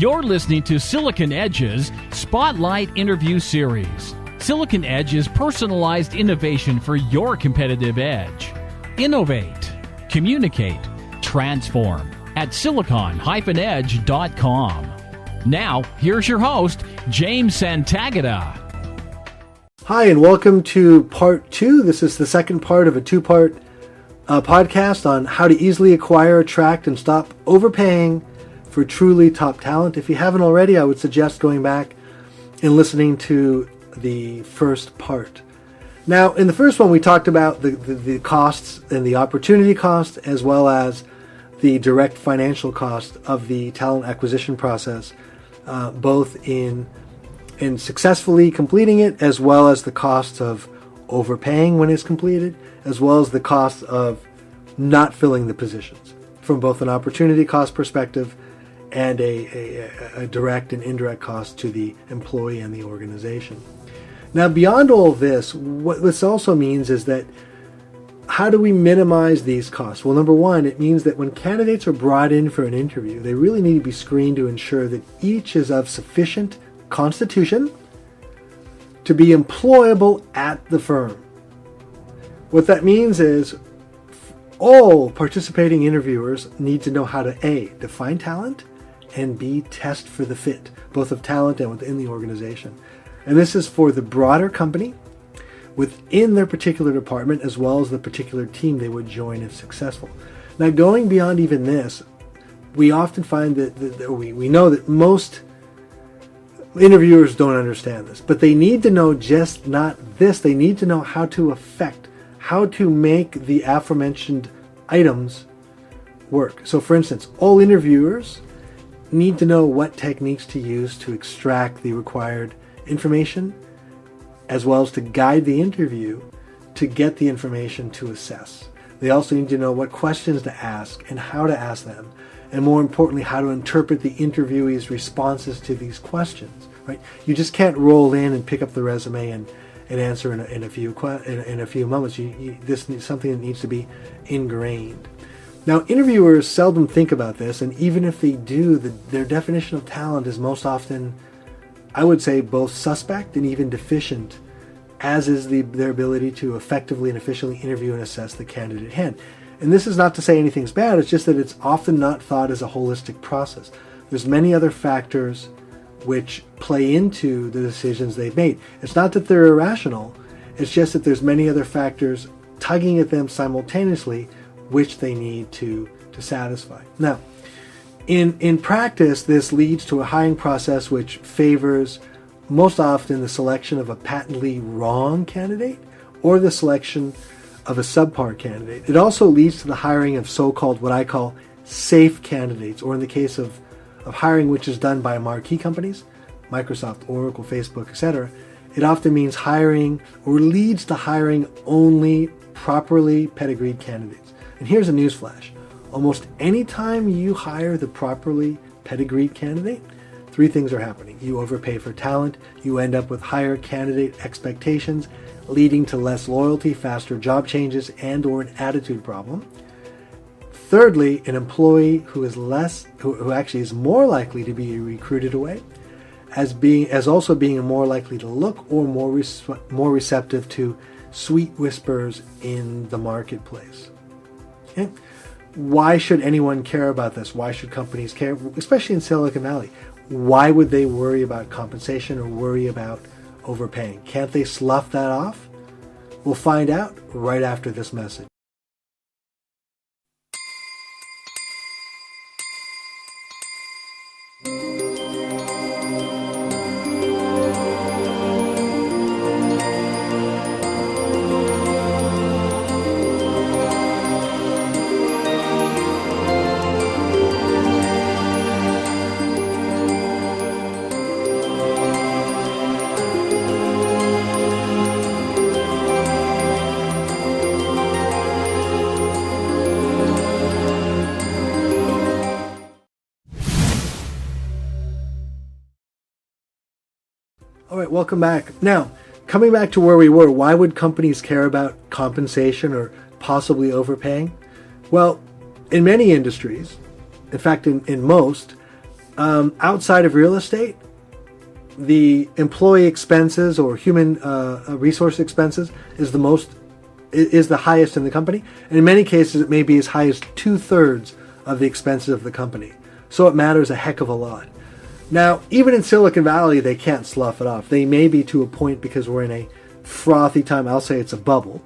You're listening to SiliconEdge's Spotlight Interview Series. SiliconEdge is personalized innovation for your competitive edge. Innovate, communicate, transform at silicon-edge.com. Now, here's your host, James Santagata. Hi, and welcome to part 2. This is the second part of a two-part podcast on how to easily acquire, attract, and stop overpaying for truly top talent. If you haven't already, I would suggest going back and listening to the first part. Now, in the first one, we talked about the costs and the opportunity cost, as well as the direct financial cost of the talent acquisition process, both in successfully completing it, as well as the costs of overpaying when it's completed, as well as the cost of not filling the positions, from both an opportunity cost perspective and a direct and indirect cost to the employee and the organization. Now, beyond all this, what this also means is that how do we minimize these costs? Well, number one, it means that when candidates are brought in for an interview, they really need to be screened to ensure that each is of sufficient constitution to be employable at the firm. What that means is all participating interviewers need to know how to A, define talent, and B, test for the fit, both of talent and within the organization. And this is for the broader company, within their particular department, as well as the particular team they would join if successful. Now, going beyond even this, we often find that we know that most interviewers don't understand this, but they need to know just not this. They need to know how to make the aforementioned items work. So, for instance, all interviewers need to know what techniques to use to extract the required information, as well as to guide the interview to get the information to assess. They also need to know what questions to ask and how to ask them, and more importantly, how to interpret the interviewee's responses to these questions. Right? You just can't roll in and pick up the resume and answer in a few moments. This is something that needs to be ingrained. Now, interviewers seldom think about this, and even if they do, their definition of talent is most often, I would say, both suspect and even deficient, as is their ability to effectively and efficiently interview and assess the candidate at hand. And this is not to say anything's bad, it's just that it's often not thought as a holistic process. There's many other factors which play into the decisions they've made. It's not that they're irrational, it's just that there's many other factors tugging at them simultaneously, which they need to satisfy. Now, in practice, this leads to a hiring process which favors most often the selection of a patently wrong candidate or the selection of a subpar candidate. It also leads to the hiring of so-called, what I call, safe candidates, or in the case of hiring which is done by marquee companies, Microsoft, Oracle, Facebook, etc., it often means hiring or leads to hiring only properly pedigreed candidates. And here's a newsflash. Almost any time you hire the properly pedigreed candidate, three things are happening. You overpay for talent, you end up with higher candidate expectations, leading to less loyalty, faster job changes, and or an attitude problem. Thirdly, an employee who actually is more likely to be recruited away, as also being more likely to look or more receptive to sweet whispers in the marketplace. Okay? Why should anyone care about this? Why should companies care, especially in Silicon Valley? Why would they worry about compensation or worry about overpaying? Can't they slough that off? We'll find out right after this message. All right, welcome back. Now, coming back to where we were, why would companies care about compensation or possibly overpaying? Well, in many industries, in fact, in most, Outside of real estate, the employee expenses or human resource expenses is the highest in the company. And in many cases, it may be as high as 2/3 of the expenses of the company. So it matters a heck of a lot. Now, even in Silicon Valley, they can't slough it off. They may be to a point because we're in a frothy time. I'll say it's a bubble.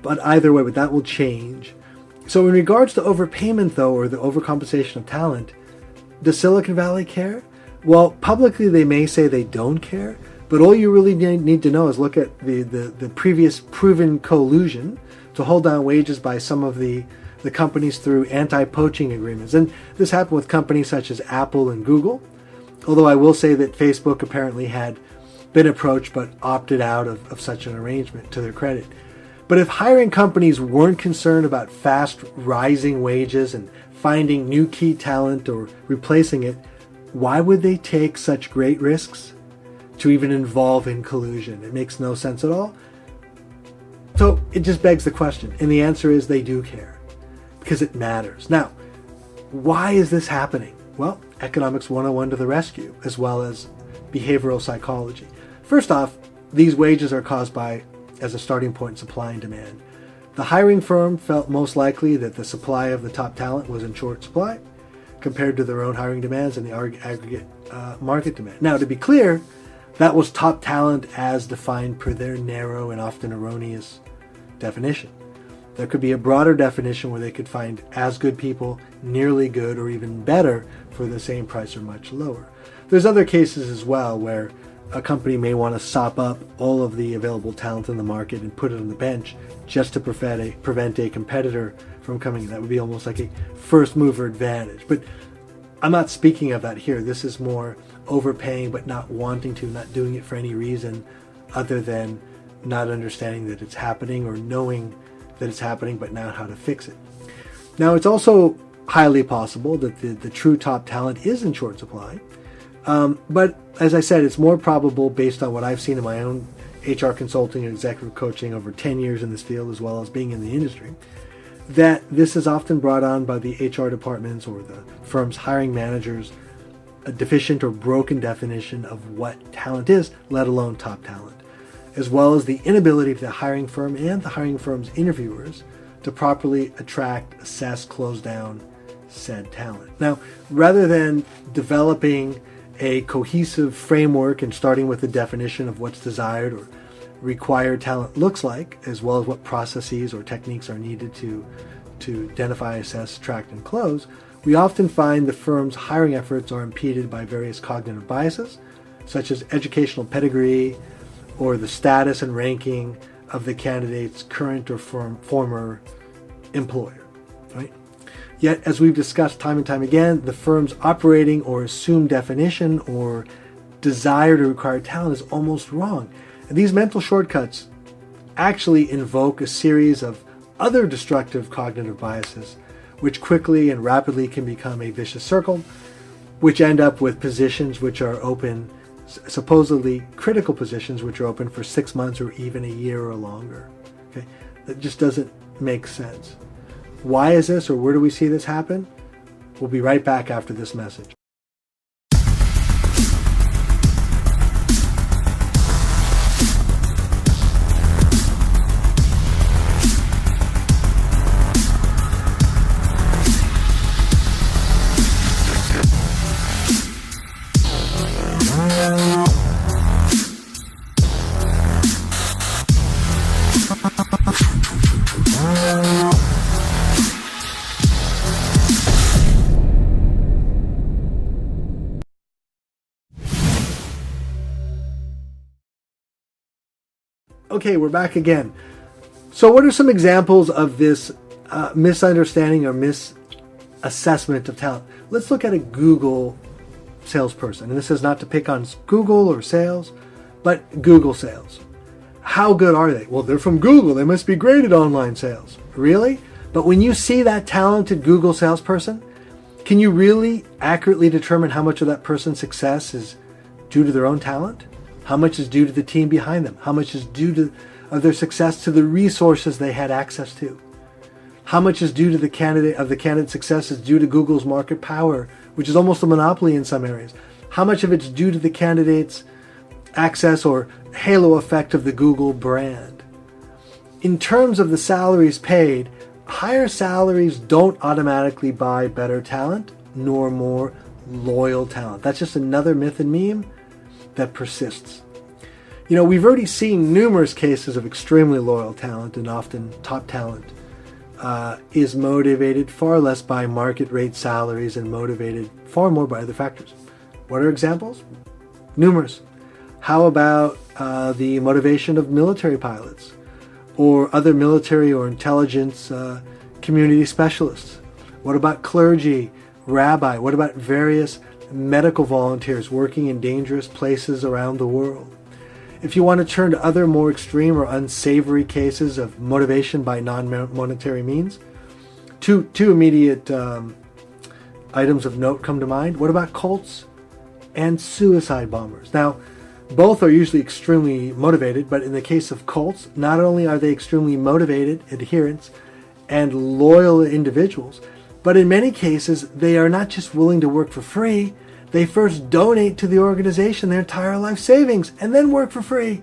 But either way, but that will change. So in regards to overpayment, though, or the overcompensation of talent, does Silicon Valley care? Well, publicly they may say they don't care, but all you really need to know is look at the previous proven collusion to hold down wages by some of the companies through anti-poaching agreements. And this happened with companies such as Apple and Google, although I will say that Facebook apparently had been approached but opted out of such an arrangement, to their credit. But if hiring companies weren't concerned about fast rising wages and finding new key talent or replacing it, why would they take such great risks to even involve in collusion? It makes no sense at all. So it just begs the question. And the answer is they do care because it matters. Now, why is this happening? Well, Economics 101 to the rescue, as well as behavioral psychology. First off, these wages are caused by, as a starting point, supply and demand. The hiring firm felt most likely that the supply of the top talent was in short supply compared to their own hiring demands and the aggregate market demand. Now, to be clear, that was top talent as defined per their narrow and often erroneous definition. There could be a broader definition where they could find as good people, nearly good, or even better for the same price or much lower. There's other cases as well where a company may want to sop up all of the available talent in the market and put it on the bench just to prevent a competitor from coming in. That would be almost like a first mover advantage. But I'm not speaking of that here. This is more overpaying but not wanting to, not doing it for any reason other than not understanding that it's happening or knowing that it's happening but not how to fix it. Now, it's also highly possible that the true top talent is in short supply. But as I said, it's more probable based on what I've seen in my own HR consulting and executive coaching over 10 years in this field, as well as being in the industry, that this is often brought on by the HR departments or the firm's hiring managers, a deficient or broken definition of what talent is, let alone top talent, as well as the inability of the hiring firm and the hiring firm's interviewers to properly attract, assess, close down said talent. Now, rather than developing a cohesive framework and starting with the definition of what's desired or required talent looks like, as well as what processes or techniques are needed to identify, assess, attract, and close, we often find the firm's hiring efforts are impeded by various cognitive biases, such as educational pedigree or the status and ranking of the candidate's current or former employer, right? Yet, as we've discussed time and time again, the firm's operating or assumed definition or desire to require talent is almost wrong. And these mental shortcuts actually invoke a series of other destructive cognitive biases, which quickly and rapidly can become a vicious circle, which end up with positions which are open, supposedly critical positions, which are open for 6 months or even a year or longer. Okay, that just doesn't make sense. Why is this, or where do we see this happen? We'll be right back after this message. Okay, we're back again. So what are some examples of this misunderstanding or misassessment of talent? Let's look at a Google salesperson. And this is not to pick on Google or sales, but Google sales. How good are they? Well, they're from Google. They must be great at online sales. Really? But when you see that talented Google salesperson, can you really accurately determine how much of that person's success is due to their own talent? How much is due to the team behind them? How much is due to of their success to the resources they had access to? How much is due to the candidate's success is due to Google's market power, which is almost a monopoly in some areas. How much of it's due to the candidate's access or halo effect of the Google brand. In terms of the salaries paid, higher salaries don't automatically buy better talent nor more loyal talent. That's just another myth and meme that persists. We've already seen numerous cases of extremely loyal talent, and often top talent is motivated far less by market rate salaries and motivated far more by other factors. What are examples? Numerous. How about the motivation of military pilots or other military or intelligence community specialists? What about clergy, rabbi? What about various medical volunteers working in dangerous places around the world? If you want to turn to other more extreme or unsavory cases of motivation by non-monetary means, two immediate items of note come to mind. What about cults and suicide bombers? Now, both are usually extremely motivated, but in the case of cults, not only are they extremely motivated adherents and loyal individuals, but in many cases, they are not just willing to work for free. They first donate to the organization their entire life savings and then work for free.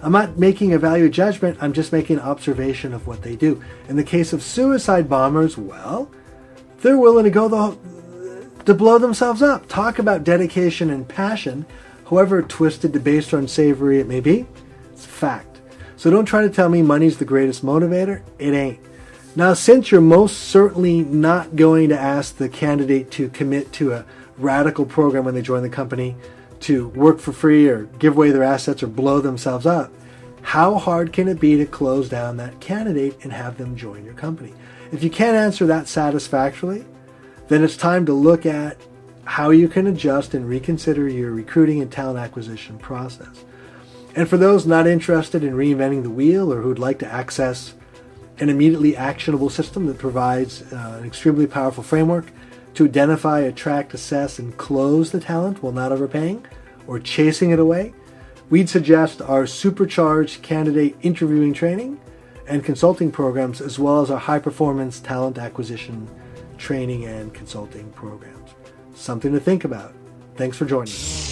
I'm not making a value judgment. I'm just making an observation of what they do. In the case of suicide bombers, well, they're willing to go to blow themselves up. Talk about dedication and passion, however twisted, debased, or unsavory it may be. It's a fact. So don't try to tell me money's the greatest motivator. It ain't. Now, since you're most certainly not going to ask the candidate to commit to a radical program when they join the company, to work for free or give away their assets or blow themselves up, how hard can it be to close down that candidate and have them join your company? If you can't answer that satisfactorily, then it's time to look at how you can adjust and reconsider your recruiting and talent acquisition process. And for those not interested in reinventing the wheel or who'd like to access an immediately actionable system that provides an extremely powerful framework to identify, attract, assess, and close the talent while not overpaying or chasing it away, we'd suggest our supercharged candidate interviewing training and consulting programs, as well as our high-performance talent acquisition training and consulting programs. Something to think about. Thanks for joining us.